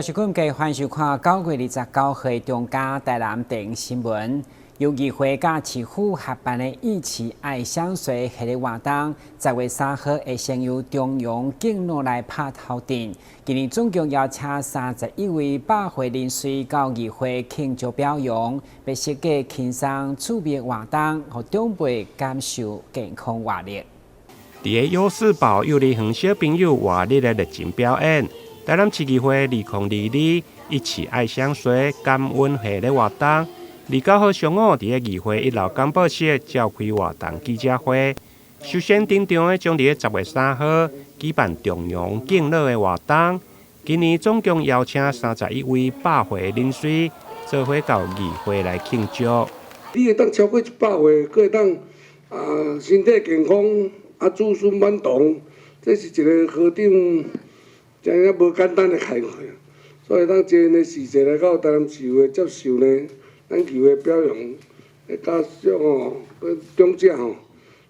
是阮家欢收看9月29号中加台南电新闻。由议会甲市府合办的“一起爱相随”系列活动，10月3号会先由中央境内来拍头阵。今年总共邀请31位百岁人士到议会庆祝表扬，要设计轻松趣味的活动，让长辈感受健康活力。伫个优势堡幼儿园小朋友活力的热情表演。台南市议会2022一起爱相随感恩系列活动，29号上午伫个议会1楼干报室召开活动记者会。首先登场的将伫个10月3号举办中央敬老的活动。今年总共邀请31位百岁人士做伙到议会来庆祝。你会当超过100岁，佫会当身体健康，子孙满堂，这是一个何等真正无简单的开会，所以当这呢时势来到台南市会接受呢，咱议会表扬，加上长者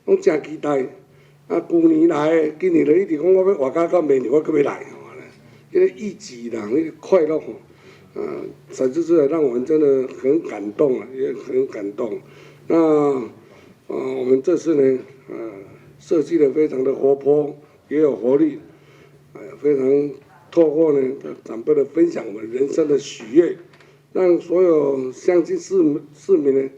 拢真期待。旧年来，今年就一直讲我要活到明年，我阁要来。这个一己人那个快乐产生出来，让我们真的很感动也很感动。那我们这次呢，设计的非常的活泼，也有活力。非常透过呢长辈的分享，我们人生的喜悦，让所有乡亲市民呢，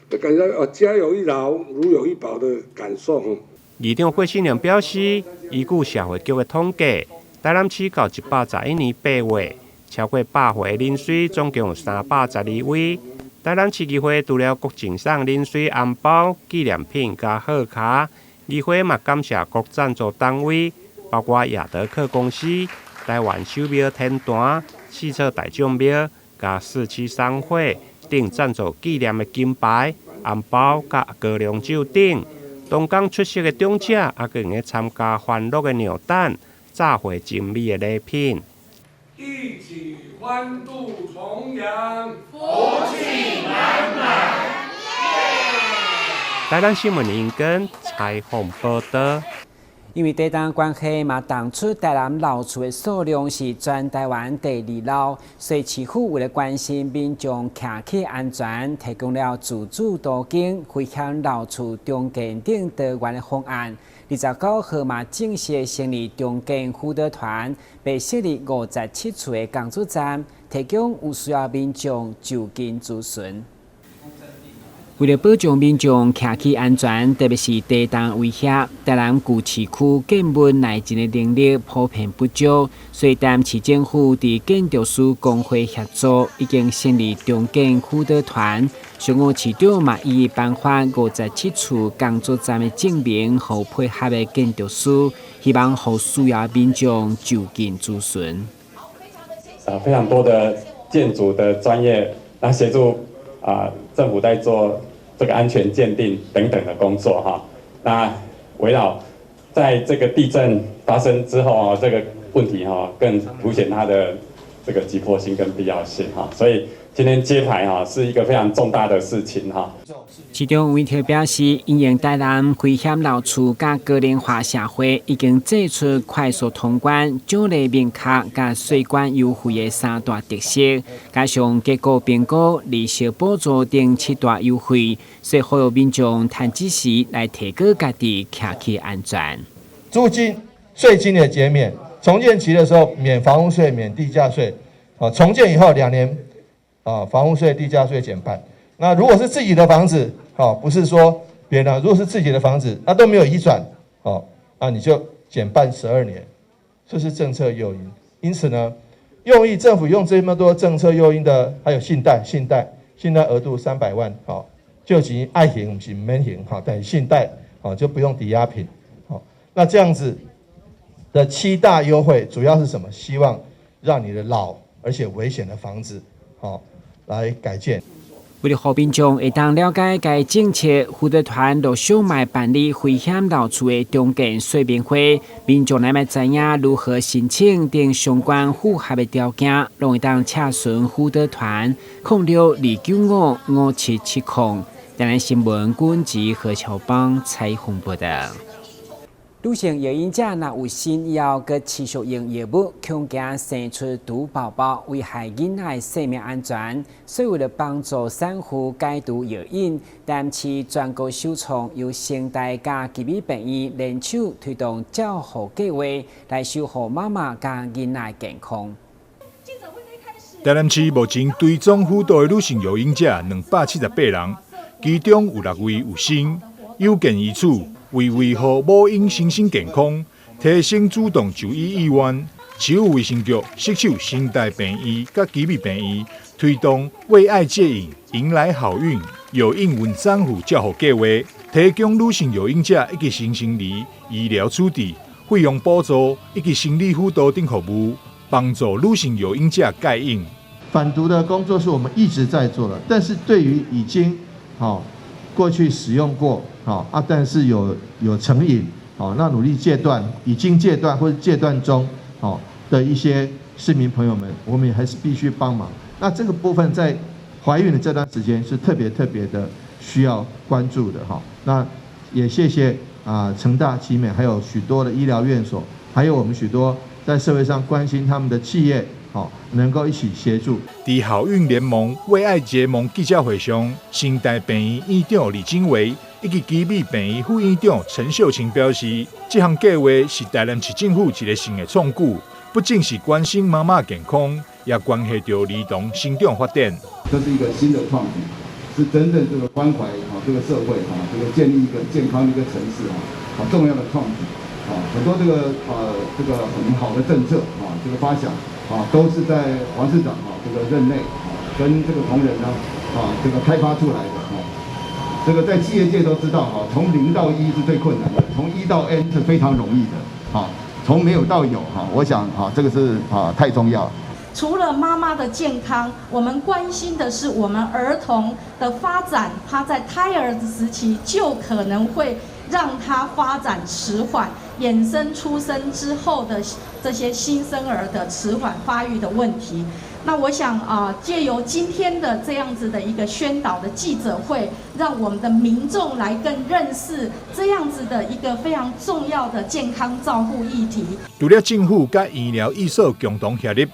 都感觉家有一老，如有一宝的感受。议长霍信良表示，依据社会局的统计，台南市到111年8月，超过百岁人士总共有312位。台南市议会除了国赠送人士红包、纪念品加贺卡，议会嘛感谢各赞助单位。包括亚德克公司、台湾手表天团、汽车大众庙、加4期商会等赞助纪念的金牌、红包、加高粱酒等。东港出席的长者也佫用参加欢乐的扭蛋，炸毁精美的礼品。一起欢度重阳，福气满满。台南新闻林根采访报道。因为地震关系嘛，当初台南老厝的数量是全台湾第2老，所以市府为了关心民众徛起安全，提供了自主途径回乡老厝重建等多元的方案。29号嘛正式成立重建辅导团，并设立57处的工作站，提供有需要民众就近咨询。为了保障民众徛起安全，特别是地震威胁，台南旧市区建文内建的能力普遍不足，所以台南市政府伫建筑师工会协助，已经成立重建辅导团。上午市长嘛以颁发57处工作站的证明，和配合的建筑师，希望让需要民众就近咨询。非常多的建筑的专业来协助。政府在做这个安全鉴定等等的工作哈。那围绕在这个地震发生之后这个问题更凸显它的这个急迫性跟必要性哈。所以今天揭牌是一个非常重大的事情哈。市长韦特表示，因应台南危险老厝甲高龄化社会，已经祭出快速通关、奖励明确甲税关优惠的3大特色，加上结构评估、利息补助等7大优惠，所以呼吁民众趁此时来提高家己徛起安全。租金、税金的减免，重建期的时候免房屋税、免地价税，重建以后2年，房屋税、地价税减半。那如果是自己的房子，不是说别人，如果是自己的房子，那都没有移转，你就减半12年，这是政策诱因。因此呢，政府用这么多政策诱因的，还有信贷额度300万，救急爱行不是免行，但信贷就不用抵押品，那这样子的7大优惠主要是什么？希望让你的老而且危险的房子，来改建。为了让民众会当了解该政策，辅导团陆续办理危险老厝的重建说明会，民众来知影如何申请等相关符合的条件，拢会当洽询辅导团0629555770。台南新闻管制何乔邦采访报道。女性育婴者若有心以后，佮持续用药物，恐惊生出毒宝宝，危害囡仔生命安全。所以为了帮助产妇戒毒药瘾，台南市全国首创由生态甲吉米病院联手推动照护计划，来守护妈妈甲囡仔健康。台南市目前追踪辅导的女性育婴者278人，其中有6位有生，有鉴于此。为维护母婴身心健康，提升主动就医意愿，市府卫生局携手生态病院甲吉米病院，推动为爱戒瘾，迎来好运有应孕产妇照护计划，提供女性育婴者以及新生儿医疗处置、费用补助以及心理辅导等服务，帮助女性育婴者戒瘾。反毒的工作是我们一直在做的，但是对于已经过去使用过但是有成瘾那努力戒断、已经戒断或者戒断中的一些市民朋友们，我们也还是必须帮忙。那这个部分在怀孕的这段时间是特别的需要关注的那也谢谢成大、奇美，还有许多的医疗院所，还有我们许多在社会上关心他们的企业。能够一起协助。在好运联盟为爱结盟记者会上，生态病院院长李金维以及吉米病院副院长陈秀清表示，这项计划是台南市政府一个新的创举，不仅是关心妈妈健康，也关系到儿童生长发展。这是一个新的创举，是真正这个关怀这个社会这个建立一个健康的一个城市好重要的创举很多这个很好的政策这个发想。都是在黄市长这个任内跟这个同仁呢这个开发出来的这个在企业界都知道从0到1是最困难的，从1到N 是非常容易的从没有到有我想这个是太重要了。除了妈妈的健康，我们关心的是我们儿童的发展，他在胎儿时期就可能会让他发展迟缓，衍生出生之后的这些新生儿的迟缓发育的问题。那我想借由今天的这样子的一个宣导的记者会，让我们的民众来更认识这样子的一个非常重要的健康照护议题。除了政府甲医疗医所共同协力，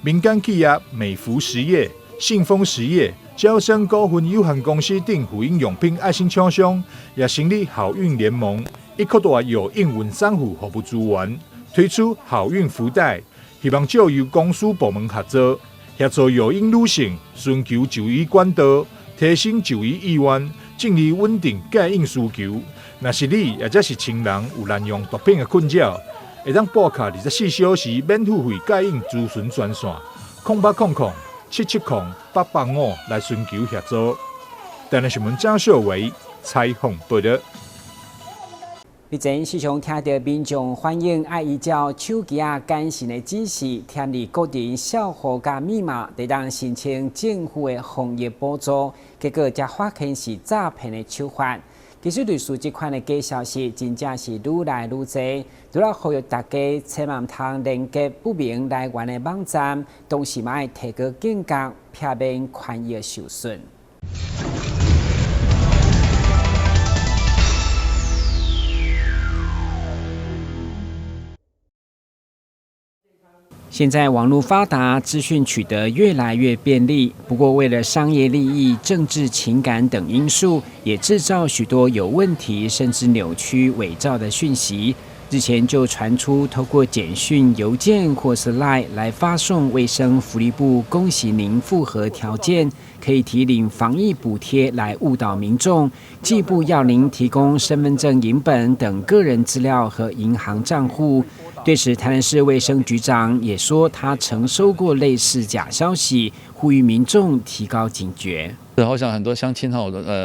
民间企业美孚实业、信丰实业、娇生股份有限公司等妇婴用品爱心厂商也成立好运联盟，以扩大有应孕产妇服务资源，推出好运福袋，希望借由公司部门合作，协助有孕女性寻求就医管道，提升就医意愿，进而稳定戒瘾需求。若是你或者是亲人有滥用毒品的困扰，会当拨卡24小时免付费戒瘾咨询专线0800-770-885来寻求协助。台南新闻张秀维采访报道。日前时常听到民众反映，爱依照手机简讯的指示，填入个人小户甲密码，得当申请政府的防疫补助，结果才发现是诈骗的手法。其实类似这款的假消息，真正是愈来愈多。除了呼吁大家千万唔通连接不明来源的网站，同时嘛要提高警觉，避免权益受损。现在网络发达，资讯取得越来越便利。不过，为了商业利益、政治情感等因素，也制造许多有问题甚至扭曲、伪造的讯息。日前就传出透过简讯、邮件或是 LINE 来发送卫生福利部恭喜您符合条件，可以提领防疫补贴来误导民众，进一步要您提供身份证影本等个人资料和银行账户。对此，台南市卫生局长也说，他曾收过类似假消息，呼吁民众提高警觉。我想很多乡亲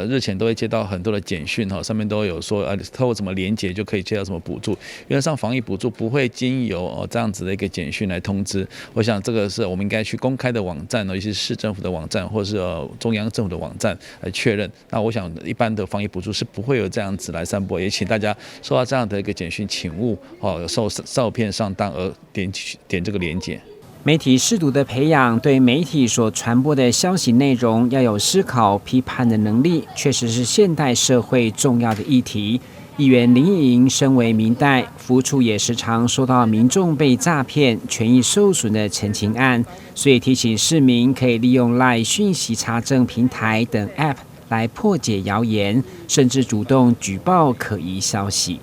日前都会接到很多的简讯上面都有说透过什么连结就可以接到什么补助。原则上防疫补助不会经由这样子的一个简讯来通知。我想这个是我们应该去公开的网站，尤其是市政府的网站或是中央政府的网站来确认。那我想一般的防疫补助是不会有这样子来散播，也请大家收到这样的一个简讯，请勿受照骗上当而点这个连结。媒体适度的培养，对媒体所传播的消息内容要有思考、批判的能力，确实是现代社会重要的议题。议员林义莹身为民代，服务处也时常收到民众被诈骗、权益受损的陈情案，所以提醒市民可以利用 LINE 讯息查证平台等 App 来破解谣言，甚至主动举报可疑消息。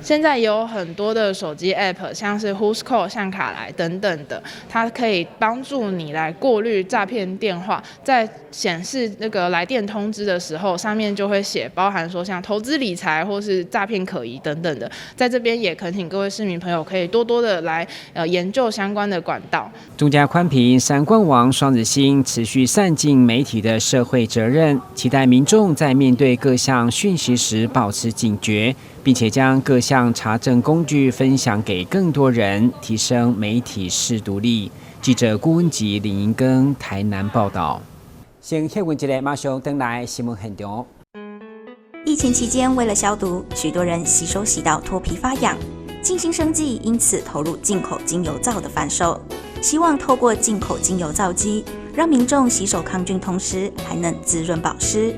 现在有很多的手机 App， 像是 Whoscall、像卡来等等的，它可以帮助你来过滤诈骗电话。在显示那个来电通知的时候，上面就会写包含说像投资理财或是诈骗可疑等等的。在这边也恳请各位市民朋友可以多多的来研究相关的管道。中嘉宽频3冠王双子星持续善尽媒体的社会责任，期待民众在面对各项讯息时保持警觉，并且将各项查证工具分享给更多人，提升媒体识读力。记者顾文吉、林英庚台南报道。先歇稳一下，马上回来新闻现场。疫情期间，为了消毒，许多人洗手洗到脱皮发痒。静心生技因此投入进口精油皂的贩售，希望透过进口精油皂机，让民众洗手抗菌，同时还能滋润保湿。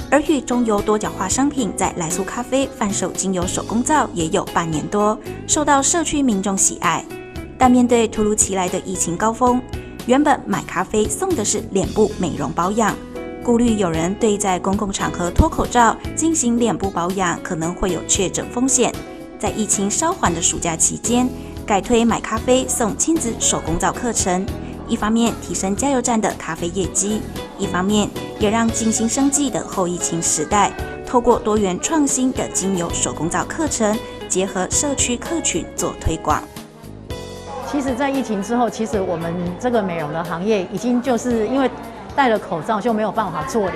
而与中油多角化商品在来速咖啡贩售精油手工皂也有半年多，受到社区民众喜爱。但面对突如其来的疫情高峰，原本买咖啡送的是脸部美容保养，顾虑有人对在公共场合脱口罩进行脸部保养可能会有确诊风险，在疫情稍缓的暑假期间，改推买咖啡送亲子手工皂课程，一方面提升加油站的咖啡业绩，一方面也让静心生技的后疫情时代，透过多元创新的精油手工皂课程，结合社区客群做推广。其实，在疫情之后，其实我们这个美容的行业已经就是因为戴了口罩就没有办法做脸。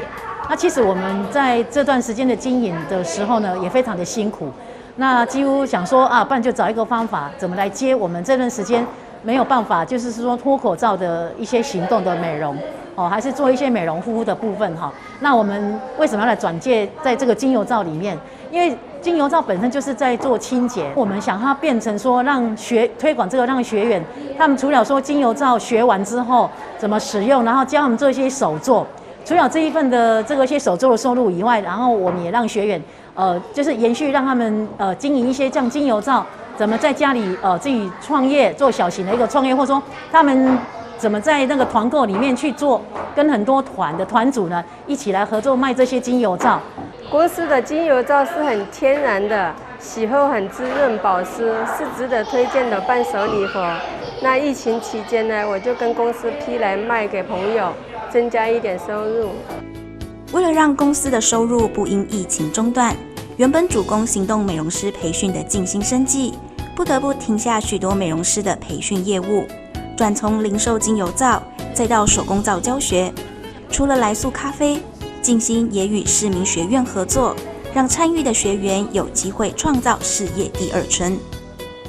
那其实我们在这段时间的经营的时候呢，也非常的辛苦。那几乎想说啊，不然就找一个方法，怎么来接我们这段时间没有办法，就是说脱口罩的一些行动的美容。还是做一些美容护肤的部分哈。那我们为什么要来转介在这个精油皂里面？因为精油皂本身就是在做清洁，我们想它变成说让推广这个，让学员他们除了说精油皂学完之后怎么使用，然后教他们做一些手作，除了这一份的这个一些手作的收入以外，然后我们也让学员就是延续让他们经营一些这样精油皂，怎么在家里自己创业做小型的一个创业，或者说他们怎么在那个团购里面去做，跟很多团的团主呢一起来合作卖这些精油皂。公司的精油皂是很天然的，洗后很滋润保湿，是值得推荐的伴手礼盒。那疫情期间呢，我就跟公司批来卖给朋友，增加一点收入。为了让公司的收入不因疫情中断，原本主攻行动美容师培训的静心生技，不得不停下许多美容师的培训业务，转从零售精油皂，再到手工皂教学。除了来速咖啡，静心也与市民学院合作，让参与的学员有机会创造事业第二春。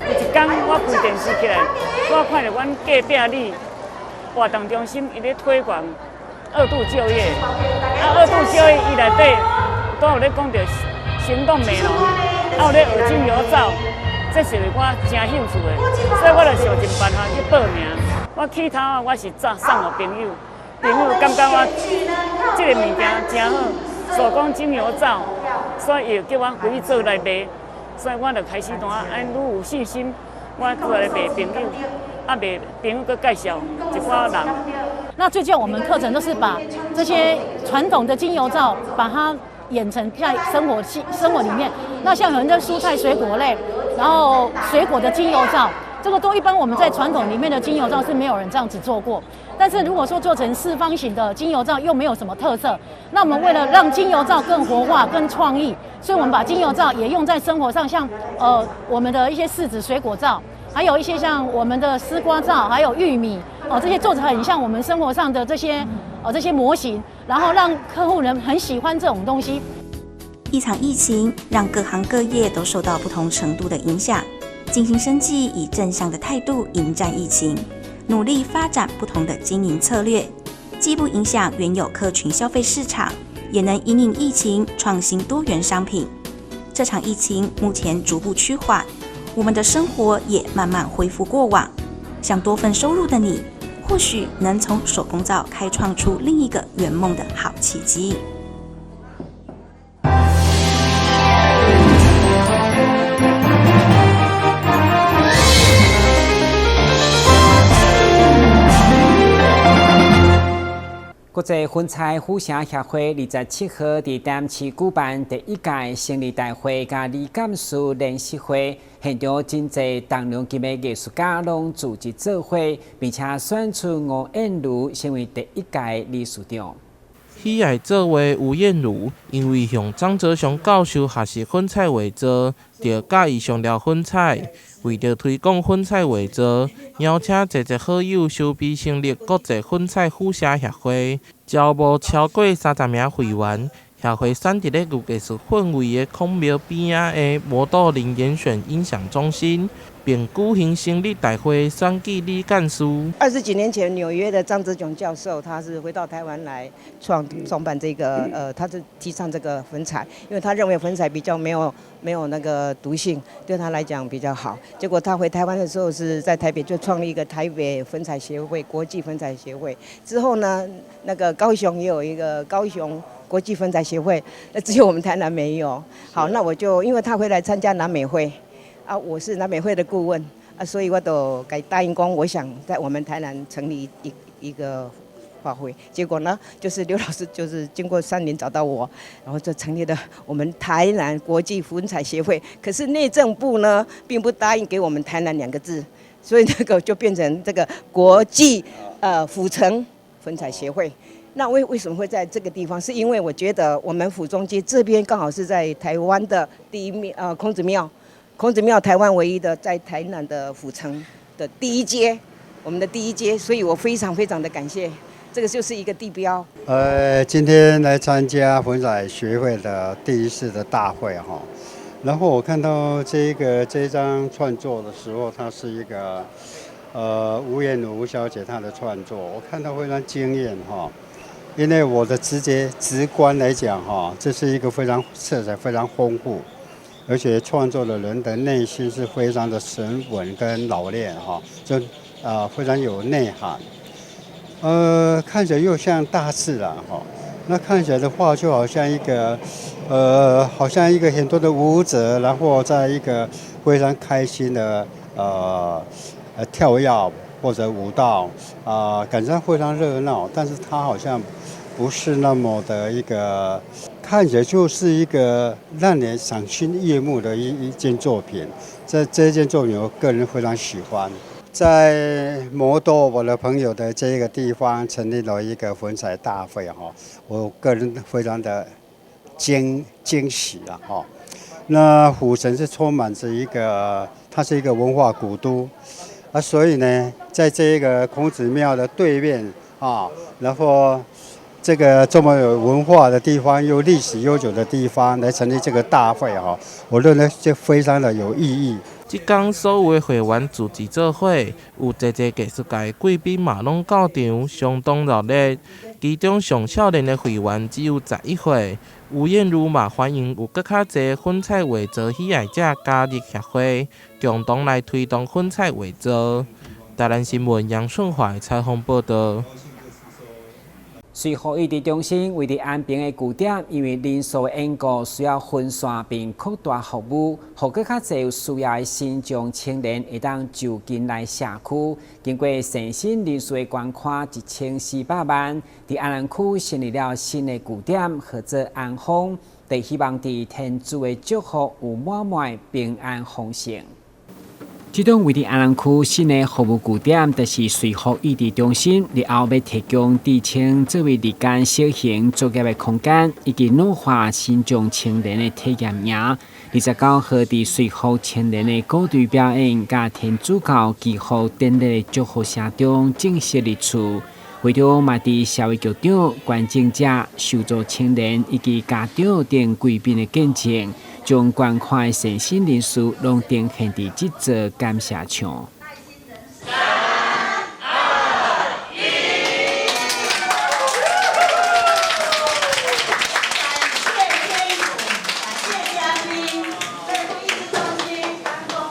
有一天我开电视起来，我看到阮隔壁里活动中心伊咧推广二度就业，二度就业伊内底都有咧讲到行动美容，有咧学精油皂，这是我真兴趣的，所以我就想尽办法去报名。我起头我是送给朋友，朋友感觉我这个物件真好，手工精油皂，所以又叫我回去做来卖，所以我就开始愈有信心，我过来卖朋友，卖朋友佮介绍一寡人。那最近我们课程都是把这些传统的精油皂，把它演成在生活里面。那像有人的蔬菜水果类，然后水果的精油皂，这个都一般我们在传统里面的精油皂是没有人这样子做过。但是如果说做成四方形的精油皂，又没有什么特色，那我们为了让精油皂更活化、更创意，所以我们把精油皂也用在生活上，像我们的一些柿子水果皂，还有一些像我们的丝瓜皂，还有玉米这些做得很像我们生活上的这些模型，然后让客户人很喜欢这种东西。一场疫情让各行各业都受到不同程度的影响，静心生技以正向的态度迎战疫情，努力发展不同的经营策略，既不影响原有客群消费市场，也能因应疫情创新多元商品。这场疫情目前逐步趋缓，我们的生活也慢慢恢复过往。想多份收入的你，或许能从手工皂开创出另一个圆梦的好契机。国际婚菜互相协会27号伫台南市举办第1届成立大会甲理感术联席会，现场真侪重量级的艺术家拢组织做伙，并且选出吴燕如成为第1届理事长。喜爱做画吴燕如，因为向张泽雄教授学习粉彩画作，就介意上了粉彩。为着推广粉彩画作，邀请侪好友筹备成立国际粉彩互社协会，招募超过30名会员。协会选伫咧有艺术氛围的孔庙边仔的摩道林严选音响中心，并举行成立大会选举理干事。20几年前，纽约的张泽雄教授，他是回到台湾来创办这个他是提倡这个粉彩，因为他认为粉彩比较没有那个毒性，对他来讲比较好。结果他回台湾的时候是在台北就创立一个台北粉彩协会、国际粉彩协会。之后呢，那个高雄也有一个高雄国际粉彩协会，只有我们台南没有。好，那我就因为他回来参加南美会。我是南美会的顾问所以我都给答应讲，我想在我们台南成立一个画会。结果呢，就是刘老师就是经过3年找到我，然后就成立了我们台南国际粉彩协会。可是内政部呢，并不答应给我们台南2个字，所以那个就变成这个国际府城粉彩协会。那为什么会在这个地方？是因为我觉得我们府中街这边刚好是在台湾的第一面孔子庙。孔子庙台湾唯一的在台南的府城的第1街，我们的第1街，所以我非常非常的感谢，这个就是一个地标。今天来参加粉彩学会的第1次的大会哈，然后我看到这张创作的时候，它是一个吴燕如吴小姐她的创作，我看到非常惊艳哈，因为我的直观来讲哈，这是一个非常色彩非常丰富。而且创作的人的内心是非常的沉稳跟老练哈，就非常有内涵。看起来又像大自然哈，那看起来的话就好像一个很多的舞者，然后在一个非常开心的跳跃或者舞蹈感觉非常热闹，但是它好像不是那么的一个。看起来就是一个让人赏心悦目的一件作品，这件作品我个人非常喜欢。在摩多我的朋友的这个地方成立了一个粉彩大会哈，我个人非常的惊喜啊哈。那府城是充满着它是一个文化古都所以呢，在这个孔子庙的对面然后。这个这么有文化的地方，又历史悠久的地方，来成立这个大会我认为这非常的有意义。这天所有的会员组织做伙，有侪艺术界贵宾嘛拢到场，相当热烈。其中上少年的会员只有11岁。吴燕如嘛欢迎有更较侪粉彩画作喜爱者加入协会，共同来推动粉彩画作。台南新闻杨顺怀采访报道。随后，异地中心为伫安平的据点，因为人数因故需要分散并扩大服务，互更较侪有需要的新疆青年会当就近来社区。经过诚信人数的捐款1400万，伫安南区成立了新的据点，或者安丰，就希望伫天主的祝福有满满平安丰盛。这栋为伫安南区新的服务据点，就是随福异地中心，日后要提供地青作为日间小型作业的空间，以及软化新疆青年的体验营。29号伫随福青年的歌队表演，甲天主教祈福典礼的祝福声中正式入厝。为着嘛伫社会局长、捐赠者、受助青年以及家长等贵宾的见证。将捐款的诚心人数拢呈现伫这座感谢墙。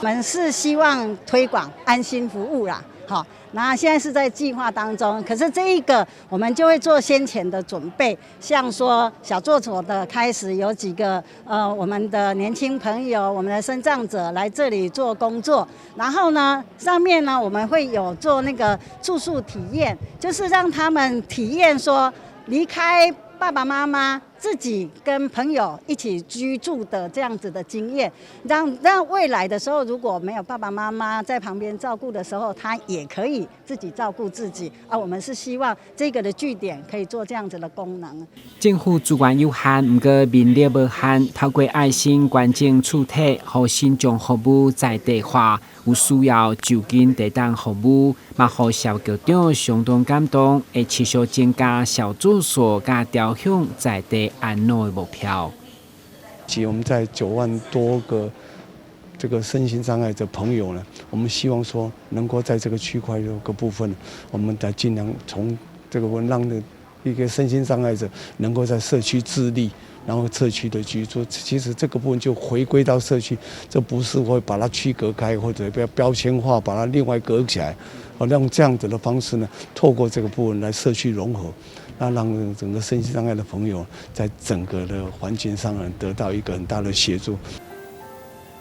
我们是希望推广安心服务啦，好。那现在是在计划当中，可是这一个我们就会做先前的准备，像说小作所的开始有几个我们的年轻朋友，我们的身障者来这里做工作，然后呢上面呢我们会有做那个住宿体验，就是让他们体验说离开爸爸妈妈，自己跟朋友一起居住的这样子的经验，让未来的时候，如果没有爸爸妈妈在旁边照顾的时候，他也可以自己照顾自己。我们是希望这个的据点可以做这样子的功能。政府资源有限，不过民力无限，透过爱心关键处体，和新疆服务在地化，有需要就近地当服务，嘛和肖局长相当感动，会持续增加小住所甲调向在地安乐的目标。我们在9万多个这个身心障碍的朋友呢，我们希望说能够在这个区块有个部分，我们来尽量从这个让一个身心障碍者能够在社区自立，然后社区的居住，其实这个部分就回归到社区，这不是会把它区隔开或者标签化，把它另外隔起来，让这样子的方式呢，透过这个部分来社区融合。那让整个身心障碍的朋友在整个的环境上得到一个很大的协助。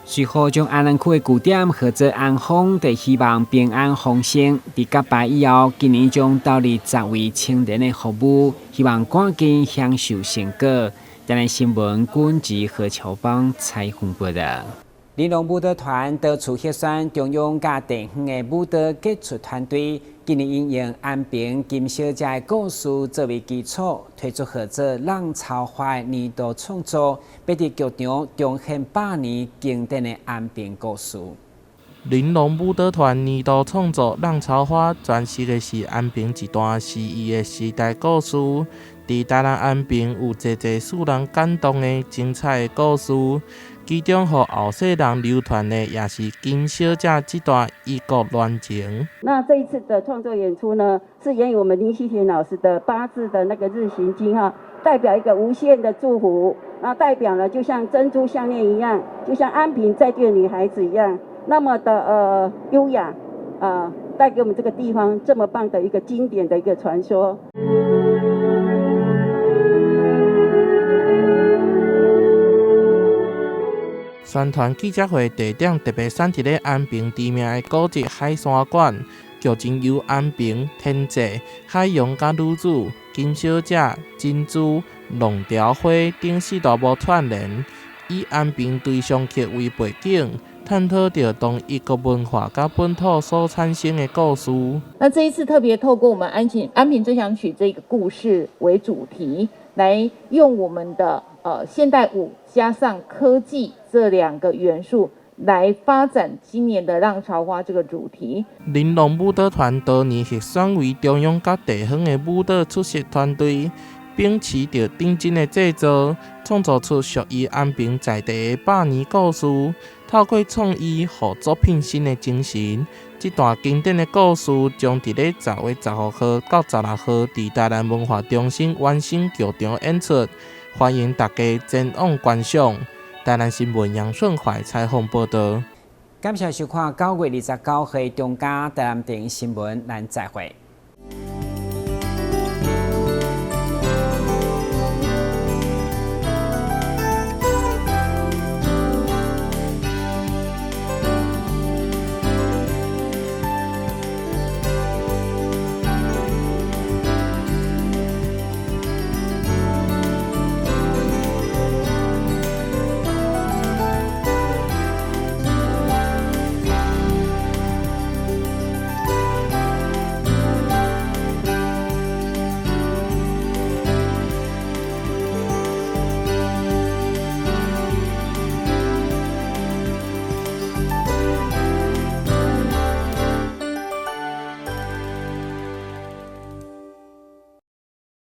随后将安南区的据点合作安丰，就希望平安丰盛。伫甲拜以后，今年将投入10位青年的服务，希望赶紧享受成果。台南新闻军及何乔邦采访报道。玲珑舞蹈团到处协选中央甲地方的舞蹈杰出团队，今年应用安平金小姐的故事作为基础，推出合作《浪潮花》年度创作，别伫剧场重现100年经典的安平故事。玲珑舞蹈团年度创作《浪潮花》，诠释的是安平一段诗意的时代故事。伫台南安平有侪侪使人感动的精彩的故事。其中，互后世人流传的也是金小姐这段异国恋情。那这一次的创作演出呢，是源于我们林希田老师的8字的那个日行经哈，代表一个无限的祝福，那代表了就像珍珠项链一样，就像安平在地的女孩子一样，那么的优雅，带给我们这个地方这么棒的一个经典的一个传说。宣传记者会地点特别选伫咧安平知名的古迹海山馆，剧情由安平、天际、海洋甲女主、金小姐、珍珠、浪条花等4大幕串联，以安平对象客为背景，探讨着当异国文化甲本土所产生的故事。那这一次特别透过我们安平追想曲这个故事为主题，来用我们的现代舞加上科技这2个元素来发展今年的浪潮花这个主题。玲珑舞蹈团多年是选为中央甲地方的舞蹈出色团队，秉持着顶真的制作，创作出属于安平在地的100年故事。透过创意和作品新的精神，这段经典的故事将伫咧10月16号到16号伫台南文化中心完成剧场演出，欢迎大家前往观赏。台南新闻杨顺怀采访报道。感谢收看9月29号中嘉台南电影新闻，咱再会。